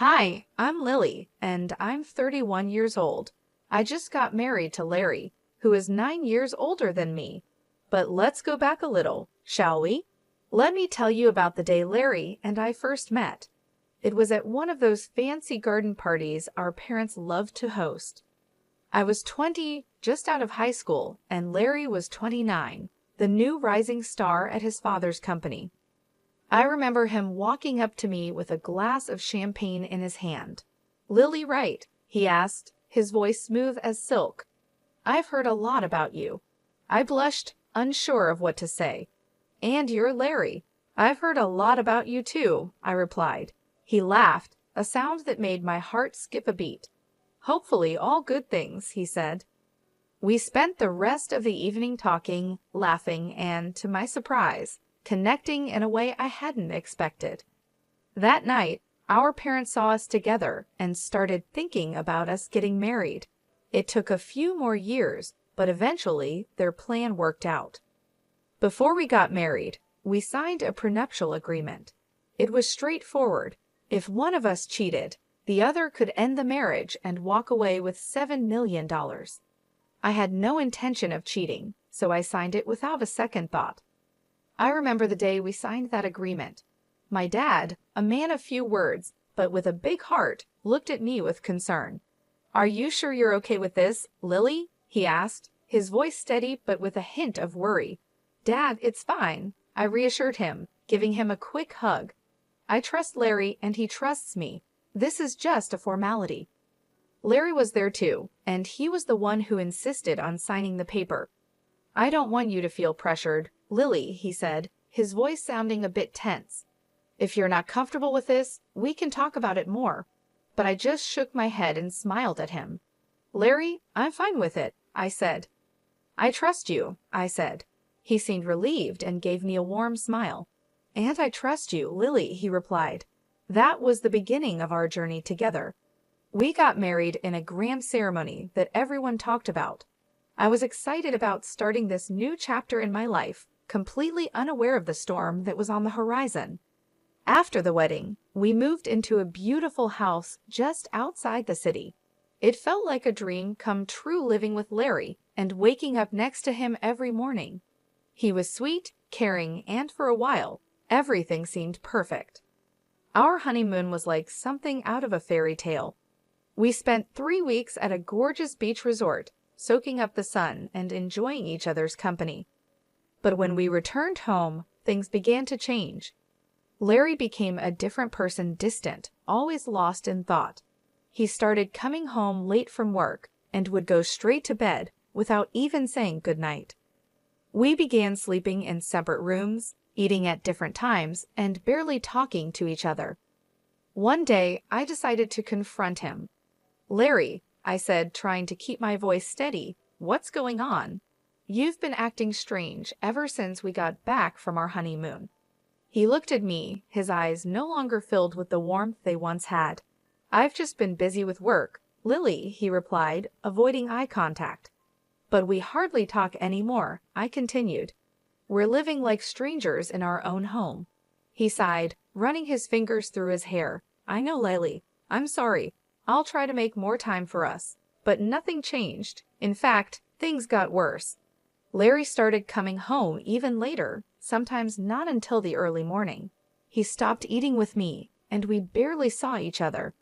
Hi, I'm Lily, and I'm 31 years old. I just got married to Larry, who is 9 years older than me. But let's go back a little, shall we? Let me tell you about the day Larry and I first met. It was at one of those fancy garden parties our parents loved to host. I was 20, just out of high school, and Larry was 29, the new rising star at his father's company. I remember him walking up to me with a glass of champagne in his hand. "Lily Wright?" he asked, his voice smooth as silk. "I've heard a lot about you." I blushed, unsure of what to say. "And you're Larry. I've heard a lot about you too," I replied. He laughed, a sound that made my heart skip a beat. "Hopefully all good things," he said. We spent the rest of the evening talking, laughing, and, to my surprise, connecting in a way I hadn't expected. That night, our parents saw us together and started thinking about us getting married. It took a few more years, but eventually their plan worked out. Before we got married, we signed a prenuptial agreement. It was straightforward. If one of us cheated, the other could end the marriage and walk away with $7 million. I had no intention of cheating, so I signed it without a second thought. I remember the day we signed that agreement. My dad, a man of few words, but with a big heart, looked at me with concern. "Are you sure you're okay with this, Lily?" he asked, his voice steady but with a hint of worry. "Dad, it's fine," I reassured him, giving him a quick hug. "I trust Larry and he trusts me. This is just a formality." Larry was there too, and he was the one who insisted on signing the paper. "I don't want you to feel pressured, Lily," he said, his voice sounding a bit tense. "If you're not comfortable with this, we can talk about it more." But I just shook my head and smiled at him. "Larry, I'm fine with it," I said. "I trust you," I said. He seemed relieved and gave me a warm smile. "And I trust you, Lily," he replied. That was the beginning of our journey together. We got married in a grand ceremony that everyone talked about. I was excited about starting this new chapter in my life, completely unaware of the storm that was on the horizon. After the wedding, we moved into a beautiful house just outside the city. It felt like a dream come true living with Larry and waking up next to him every morning. He was sweet, caring, and for a while, everything seemed perfect. Our honeymoon was like something out of a fairy tale. We spent 3 weeks at a gorgeous beach resort, soaking up the sun and enjoying each other's company. But when we returned home, things began to change. Larry became a different person, distant, always lost in thought. He started coming home late from work and would go straight to bed without even saying goodnight. We began sleeping in separate rooms, eating at different times, and barely talking to each other. One day, I decided to confront him. "Larry," I said, trying to keep my voice steady, "what's going on? You've been acting strange ever since we got back from our honeymoon." He looked at me, his eyes no longer filled with the warmth they once had. "I've just been busy with work, Lily," he replied, avoiding eye contact. "But we hardly talk anymore," I continued. "We're living like strangers in our own home." He sighed, running his fingers through his hair. "I know, Lily. I'm sorry. I'll try to make more time for us." But nothing changed. In fact, things got worse. Larry started coming home even later, sometimes not until the early morning. He stopped eating with me, and we barely saw each other.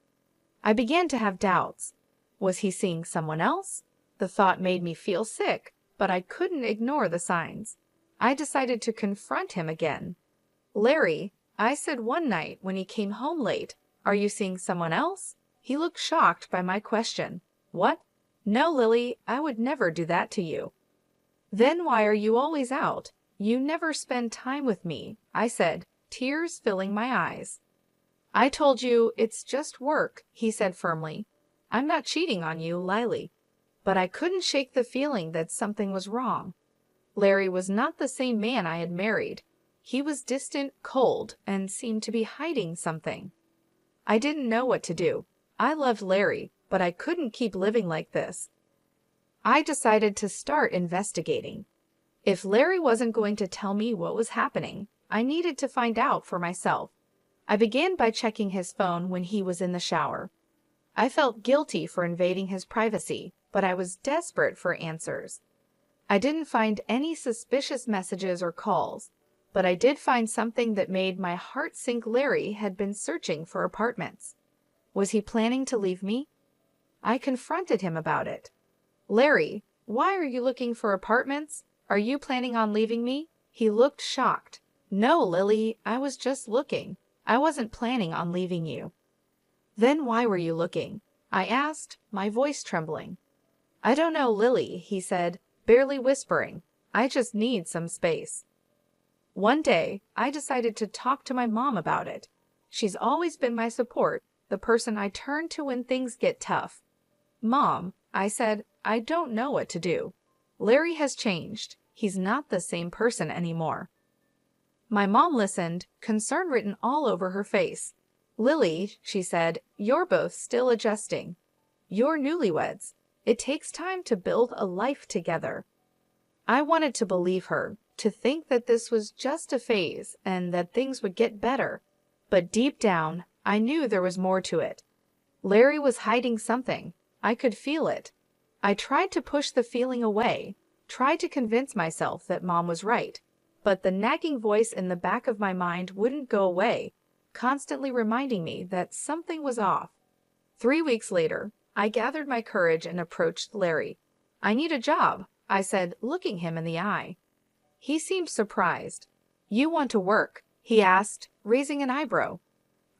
I began to have doubts. Was he seeing someone else? The thought made me feel sick, but I couldn't ignore the signs. I decided to confront him again. "Larry," I said one night when he came home late, "are you seeing someone else?" He looked shocked by my question. "What? No, Lily, I would never do that to you." "Then why are you always out? You never spend time with me," I said, tears filling my eyes. "I told you it's just work," he said firmly. "I'm not cheating on you, Lily." But I couldn't shake the feeling that something was wrong. Larry was not the same man I had married. He was distant, cold, and seemed to be hiding something. I didn't know what to do. I loved Larry, but I couldn't keep living like this. I decided to start investigating. If Larry wasn't going to tell me what was happening, I needed to find out for myself. I began by checking his phone when he was in the shower. I felt guilty for invading his privacy, but I was desperate for answers. I didn't find any suspicious messages or calls, but I did find something that made my heart sink. Larry had been searching for apartments. Was he planning to leave me? I confronted him about it. Larry, why are you looking for apartments? Are you planning on leaving me? He looked shocked. No, Lily, I was just looking. I wasn't planning on leaving you. Then why were you looking? I asked, my voice trembling. I don't know, Lily, he said, barely whispering. I just need some space. One day, I decided to talk to my mom about it. She's always been my support, the person I turn to when things get tough. Mom, I said, I don't know what to do. Larry has changed. He's not the same person anymore. My mom listened, concern written all over her face. Lily, she said, you're both still adjusting. You're newlyweds. It takes time to build a life together. I wanted to believe her, to think that this was just a phase and that things would get better. But deep down, I knew there was more to it. Larry was hiding something. I could feel it. I tried to push the feeling away, tried to convince myself that Mom was right, but the nagging voice in the back of my mind wouldn't go away, constantly reminding me that something was off. 3 weeks later, I gathered my courage and approached Larry. I need a job, I said, looking him in the eye. He seemed surprised. You want to work? He asked, raising an eyebrow.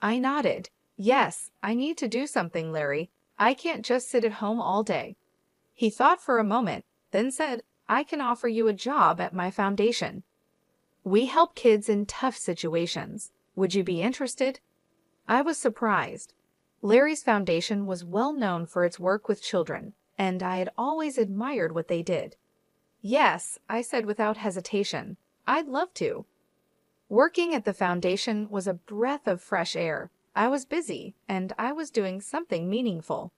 I nodded. Yes, I need to do something, Larry. I can't just sit at home all day. He thought for a moment, then said, I can offer you a job at my foundation. We help kids in tough situations. Would you be interested? I was surprised. Larry's foundation was well known for its work with children, and I had always admired what they did. Yes, I said without hesitation. I'd love to. Working at the foundation was a breath of fresh air. I was busy, and I was doing something meaningful.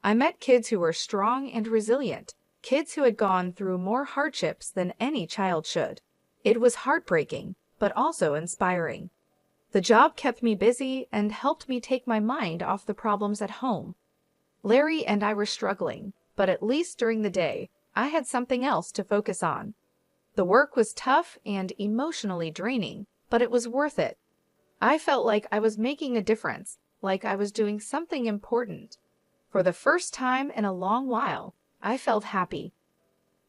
I met kids who were strong and resilient, kids who had gone through more hardships than any child should. It was heartbreaking, but also inspiring. The job kept me busy and helped me take my mind off the problems at home. Larry and I were struggling, but at least during the day, I had something else to focus on. The work was tough and emotionally draining, but it was worth it. I felt like I was making a difference, like I was doing something important. For the first time in a long while, I felt happy.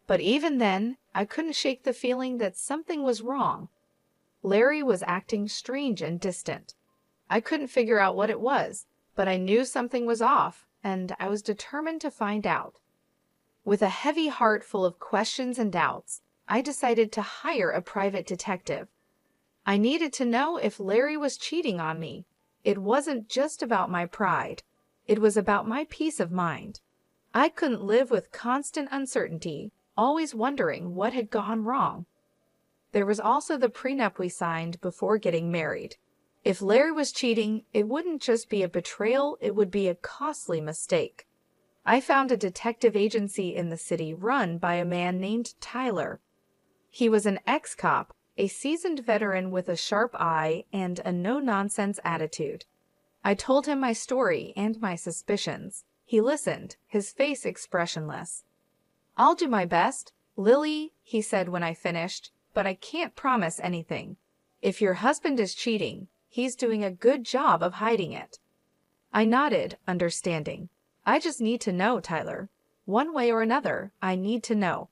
But even then, I couldn't shake the feeling that something was wrong. Larry was acting strange and distant. I couldn't figure out what it was, but I knew something was off, and I was determined to find out. With a heavy heart full of questions and doubts, I decided to hire a private detective. I needed to know if Larry was cheating on me. It wasn't just about my pride. It was about my peace of mind. I couldn't live with constant uncertainty, always wondering what had gone wrong. There was also the prenup we signed before getting married. If Larry was cheating, it wouldn't just be a betrayal, it would be a costly mistake. I found a detective agency in the city run by a man named Tyler. He was an ex-cop, a seasoned veteran with a sharp eye and a no-nonsense attitude. I told him my story and my suspicions. He listened, his face expressionless. I'll do my best, Lily, he said when I finished, but I can't promise anything. If your husband is cheating, he's doing a good job of hiding it. I nodded, understanding. I just need to know, Tyler. One way or another, I need to know.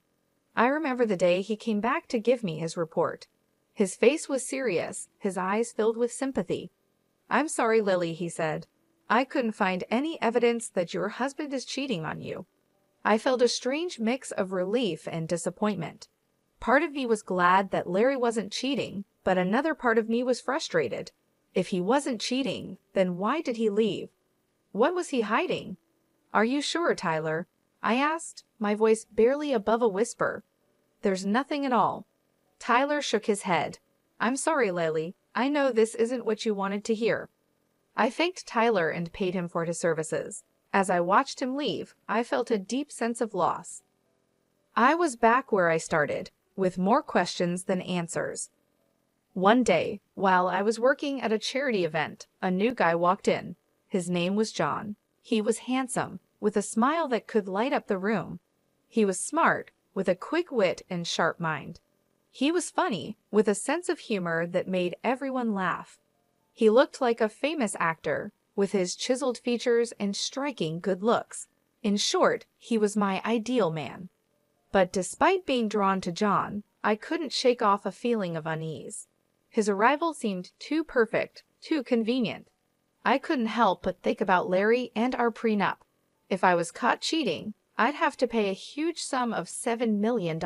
I remember the day he came back to give me his report. His face was serious, his eyes filled with sympathy. I'm sorry, Lily, he said. I couldn't find any evidence that your husband is cheating on you. I felt a strange mix of relief and disappointment. Part of me was glad that Larry wasn't cheating, but another part of me was frustrated. If he wasn't cheating, then why did he leave? What was he hiding? Are you sure, Tyler? I asked, my voice barely above a whisper. There's nothing at all. Tyler shook his head. I'm sorry, Lily. I know this isn't what you wanted to hear. I thanked Tyler and paid him for his services. As I watched him leave, I felt a deep sense of loss. I was back where I started, with more questions than answers. One day, while I was working at a charity event, a new guy walked in. His name was John. He was handsome, with a smile that could light up the room. He was smart, with a quick wit and sharp mind. He was funny, with a sense of humor that made everyone laugh. He looked like a famous actor, with his chiseled features and striking good looks. In short, he was my ideal man. But despite being drawn to John, I couldn't shake off a feeling of unease. His arrival seemed too perfect, too convenient. I couldn't help but think about Larry and our prenup. If I was caught cheating, I'd have to pay a huge sum of $7 million.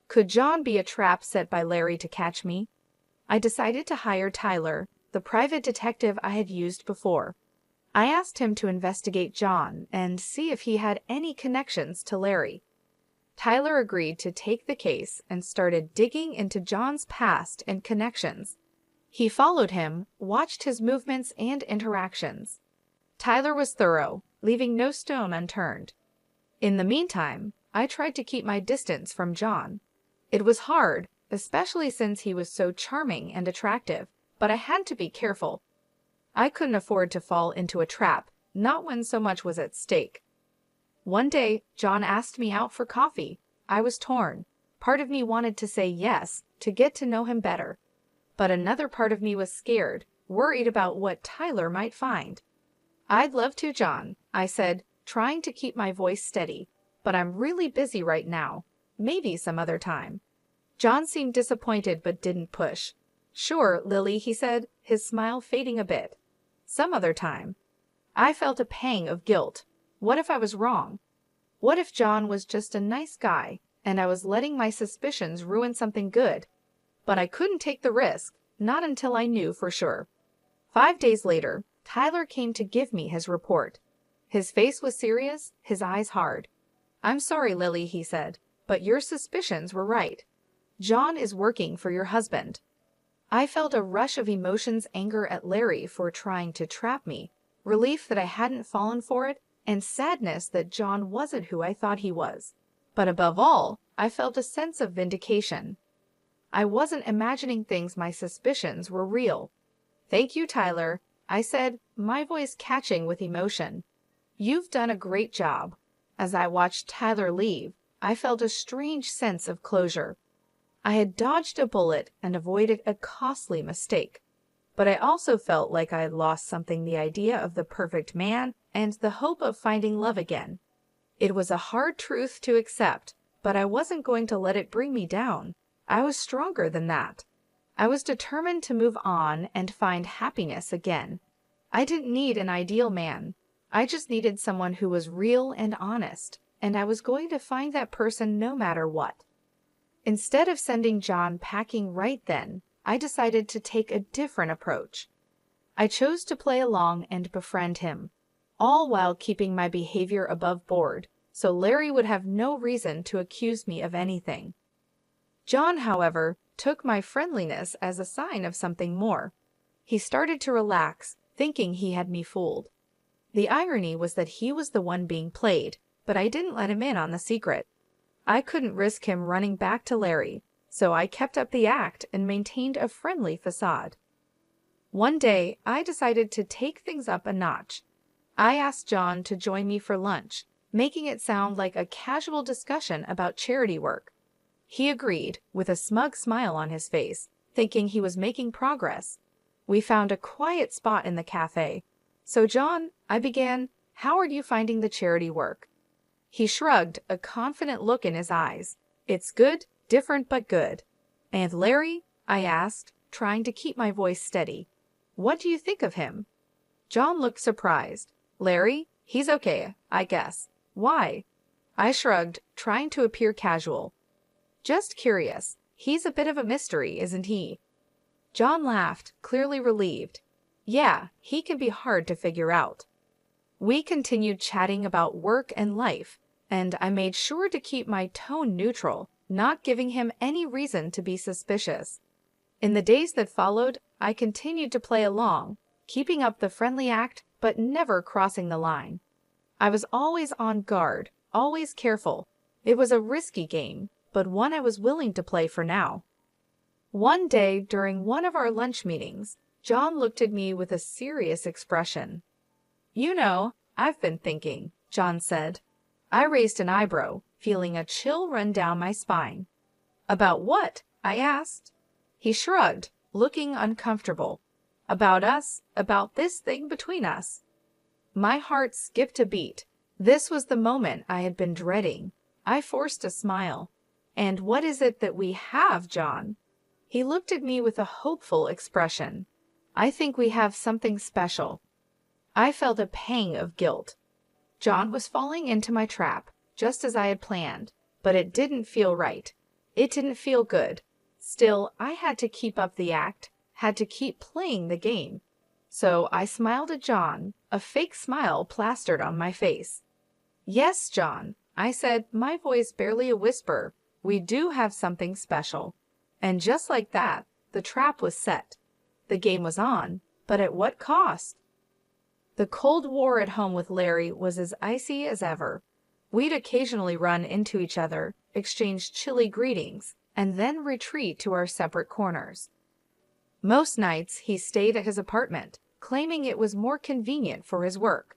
Could John be a trap set by Larry to catch me? I decided to hire Tyler, the private detective I had used before. I asked him to investigate John and see if he had any connections to Larry. Tyler agreed to take the case and started digging into John's past and connections. He followed him, watched his movements and interactions. Tyler was thorough, leaving no stone unturned. In the meantime, I tried to keep my distance from John. It was hard, especially since he was so charming and attractive, but I had to be careful. I couldn't afford to fall into a trap, not when so much was at stake. One day, John asked me out for coffee. I was torn. Part of me wanted to say yes, to get to know him better. But another part of me was scared, worried about what Tyler might find. "I'd love to, John," I said, trying to keep my voice steady. "But I'm really busy right now. Maybe some other time." John seemed disappointed but didn't push. "Sure, Lily," he said, his smile fading a bit. "Some other time." I felt a pang of guilt. What if I was wrong? What if John was just a nice guy, and I was letting my suspicions ruin something good? But I couldn't take the risk, not until I knew for sure. 5 days later, Tyler came to give me his report. His face was serious, his eyes hard. "I'm sorry, Lily," he said, "but your suspicions were right. John is working for your husband." I felt a rush of emotions, anger at Larry for trying to trap me, relief that I hadn't fallen for it, and sadness that John wasn't who I thought he was. But above all, I felt a sense of vindication. I wasn't imagining things, my suspicions were real. "Thank you, Tyler," I said, my voice catching with emotion. "You've done a great job." As I watched Tyler leave, I felt a strange sense of closure. I had dodged a bullet and avoided a costly mistake. But I also felt like I had lost something, the idea of the perfect man and the hope of finding love again. It was a hard truth to accept, but I wasn't going to let it bring me down. I was stronger than that. I was determined to move on and find happiness again. I didn't need an ideal man. I just needed someone who was real and honest, and I was going to find that person no matter what. Instead of sending John packing right then, I decided to take a different approach. I chose to play along and befriend him, all while keeping my behavior above board, so Larry would have no reason to accuse me of anything. John, however, took my friendliness as a sign of something more. He started to relax, thinking he had me fooled. The irony was that he was the one being played, but I didn't let him in on the secret. I couldn't risk him running back to Larry, so I kept up the act and maintained a friendly facade. One day, I decided to take things up a notch. I asked John to join me for lunch, making it sound like a casual discussion about charity work. He agreed, with a smug smile on his face, thinking he was making progress. We found a quiet spot in the cafe. "So, John," I began, "how are you finding the charity work?" He shrugged, a confident look in his eyes. "It's good, different but good." "And Larry?" I asked, trying to keep my voice steady. "What do you think of him?" John looked surprised. "Larry? He's okay, I guess. Why?" I shrugged, trying to appear casual. "Just curious. He's a bit of a mystery, isn't he?" John laughed, clearly relieved. "Yeah, he can be hard to figure out." We continued chatting about work and life, and I made sure to keep my tone neutral, not giving him any reason to be suspicious. In the days that followed, I continued to play along, keeping up the friendly act, but never crossing the line. I was always on guard, always careful. It was a risky game, but one I was willing to play for now. One day during one of our lunch meetings, John looked at me with a serious expression. "You know, I've been thinking," John said. I raised an eyebrow, feeling a chill run down my spine. "About what?" I asked. He shrugged, looking uncomfortable. "About us, about this thing between us." My heart skipped a beat. This was the moment I had been dreading. I forced a smile. "And what is it that we have, John?" He looked at me with a hopeful expression. "I think we have something special." I felt a pang of guilt. John was falling into my trap, just as I had planned, but it didn't feel right. It didn't feel good. Still, I had to keep up the act, had to keep playing the game. So I smiled at John, a fake smile plastered on my face. "Yes, John," I said, my voice barely a whisper, "we do have something special." And just like that, the trap was set. The game was on, but at what cost? The Cold War at home with Larry was as icy as ever. We'd occasionally run into each other, exchange chilly greetings, and then retreat to our separate corners. Most nights he stayed at his apartment, claiming it was more convenient for his work.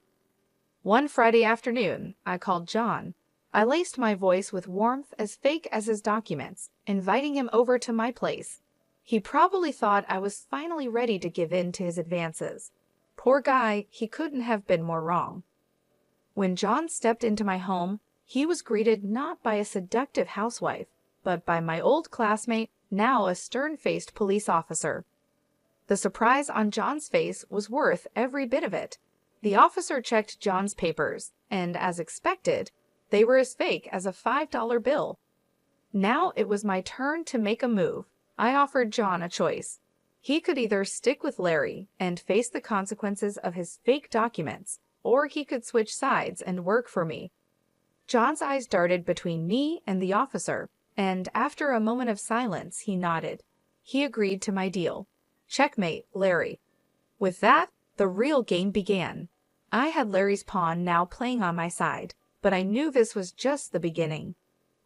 One Friday afternoon, I called John. I laced my voice with warmth as fake as his documents, inviting him over to my place. He probably thought I was finally ready to give in to his advances. Poor guy, he couldn't have been more wrong. When John stepped into my home, he was greeted not by a seductive housewife, but by my old classmate, now a stern-faced police officer. The surprise on John's face was worth every bit of it. The officer checked John's papers, and as expected, they were as fake as a $5 bill. Now it was my turn to make a move. I offered John a choice. He could either stick with Larry and face the consequences of his fake documents, or he could switch sides and work for me. John's eyes darted between me and the officer, and after a moment of silence, he nodded. He agreed to my deal. Checkmate, Larry. With that, the real game began. I had Larry's pawn now playing on my side, but I knew this was just the beginning.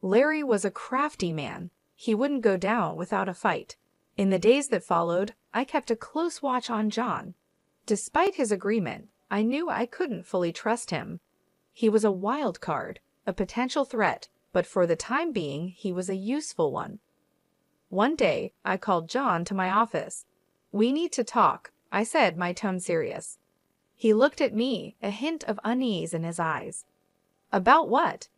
Larry was a crafty man. He wouldn't go down without a fight. In the days that followed, I kept a close watch on John. Despite his agreement, I knew I couldn't fully trust him. He was a wild card, a potential threat, but for the time being, he was a useful one. One day, I called John to my office. "We need to talk," I said, my tone serious. He looked at me, a hint of unease in his eyes. "About what?"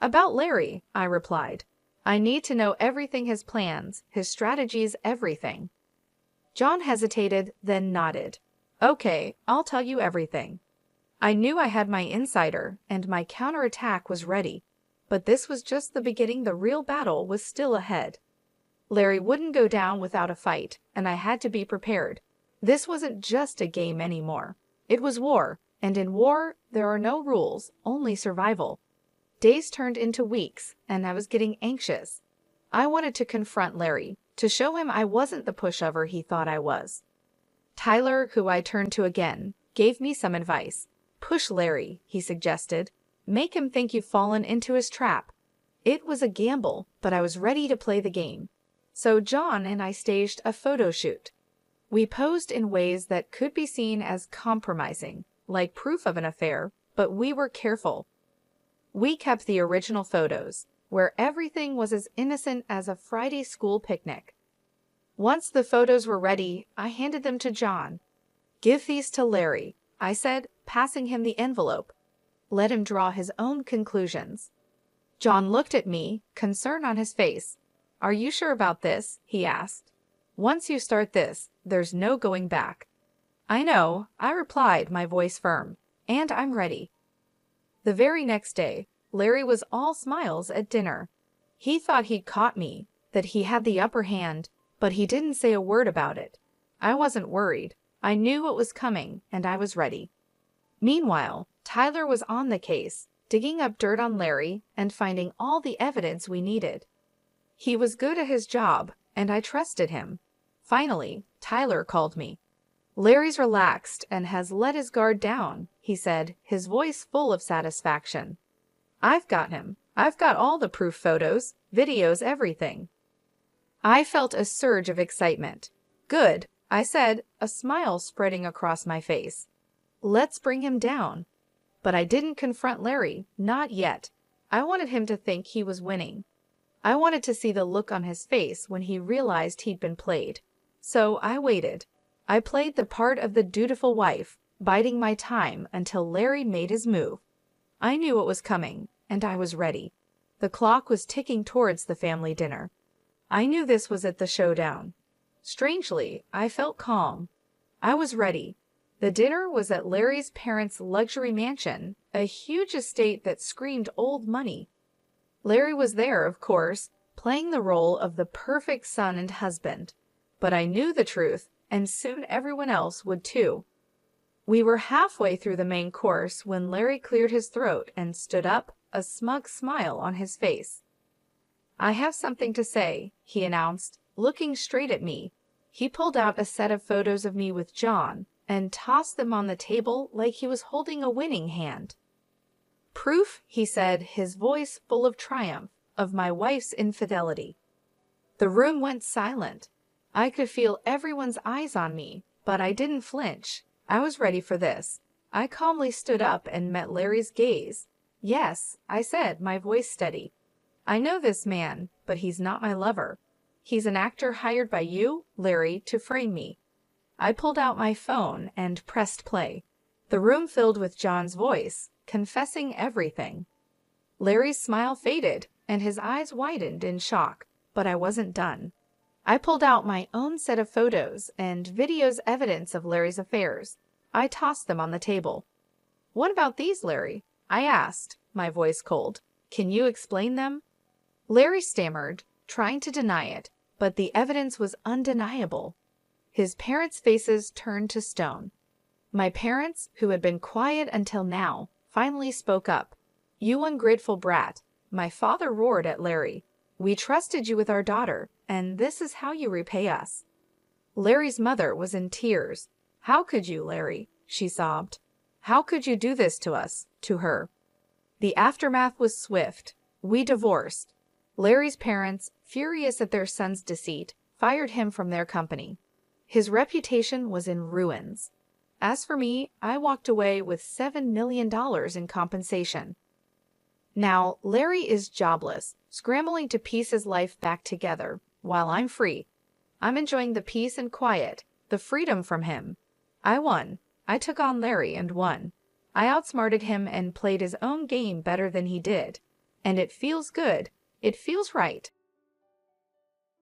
"About Larry," I replied. "I need to know everything, his plans, his strategies, everything." John hesitated, then nodded. "Okay, I'll tell you everything." I knew I had my insider, and my counterattack was ready. But this was just the beginning. The real battle was still ahead. Larry wouldn't go down without a fight, and I had to be prepared. This wasn't just a game anymore. It was war, and in war, there are no rules, only survival. Days turned into weeks, and I was getting anxious. I wanted to confront Larry, to show him I wasn't the pushover he thought I was. Tyler, who I turned to again, gave me some advice. "Push Larry," he suggested. "Make him think you've fallen into his trap." It was a gamble, but I was ready to play the game. So John and I staged a photo shoot. We posed in ways that could be seen as compromising, like proof of an affair, but we were careful. We kept the original photos, where everything was as innocent as a Friday school picnic. Once the photos were ready, I handed them to John. "Give these to Larry," I said, passing him the envelope. "Let him draw his own conclusions." John looked at me, concern on his face. "Are you sure about this?" he asked. "Once you start this, there's no going back." "I know," I replied, my voice firm, "and I'm ready." The very next day, Larry was all smiles at dinner. He thought he'd caught me, that he had the upper hand, but he didn't say a word about it. I wasn't worried. I knew what was coming, and I was ready. Meanwhile, Tyler was on the case, digging up dirt on Larry and finding all the evidence we needed. He was good at his job, and I trusted him. Finally, Tyler called me. "Larry's relaxed and has let his guard down," he said, his voice full of satisfaction. "I've got him. I've got all the proof photos, videos, everything." I felt a surge of excitement. Good, I said, a smile spreading across my face. Let's bring him down. But I didn't confront Larry, not yet. I wanted him to think he was winning. I wanted to see the look on his face when he realized he'd been played. So I waited. I played the part of the dutiful wife, biding my time until Larry made his move. I knew what was coming, and I was ready. The clock was ticking towards the family dinner. I knew this was at the showdown. Strangely, I felt calm. I was ready. The dinner was at Larry's parents' luxury mansion, a huge estate that screamed old money. Larry was there, of course, playing the role of the perfect son and husband. But I knew the truth, and soon everyone else would too. We were halfway through the main course when Larry cleared his throat and stood up, a smug smile on his face. "I have something to say," he announced, looking straight at me. He pulled out a set of photos of me with John and tossed them on the table like he was holding a winning hand. "Proof," he said, his voice full of triumph, "of my wife's infidelity." The room went silent. I could feel everyone's eyes on me, but I didn't flinch. I was ready for this. I calmly stood up and met Larry's gaze. "Yes," I said, my voice steady. "I know this man, but he's not my lover. He's an actor hired by you, Larry, to frame me." I pulled out my phone and pressed play. The room filled with John's voice, confessing everything. Larry's smile faded, and his eyes widened in shock, but I wasn't done. I pulled out my own set of photos and videos evidence of Larry's affairs. I tossed them on the table. "What about these, Larry?" I asked, my voice cold. "Can you explain them?" Larry stammered, trying to deny it, but the evidence was undeniable. His parents' faces turned to stone. My parents, who had been quiet until now, finally spoke up. "You ungrateful brat," my father roared at Larry. "We trusted you with our daughter, and this is how you repay us." Larry's mother was in tears. "How could you, Larry?" she sobbed. "How could you do this to us?" to her. The aftermath was swift. We divorced. Larry's parents, furious at their son's deceit, fired him from their company. His reputation was in ruins. As for me, I walked away with $7 million in compensation. Now, Larry is jobless, scrambling to piece his life back together, while I'm free. I'm enjoying the peace and quiet, the freedom from him. I won. I took on Larry and won. I outsmarted him and played his own game better than he did. And it feels good. It feels right.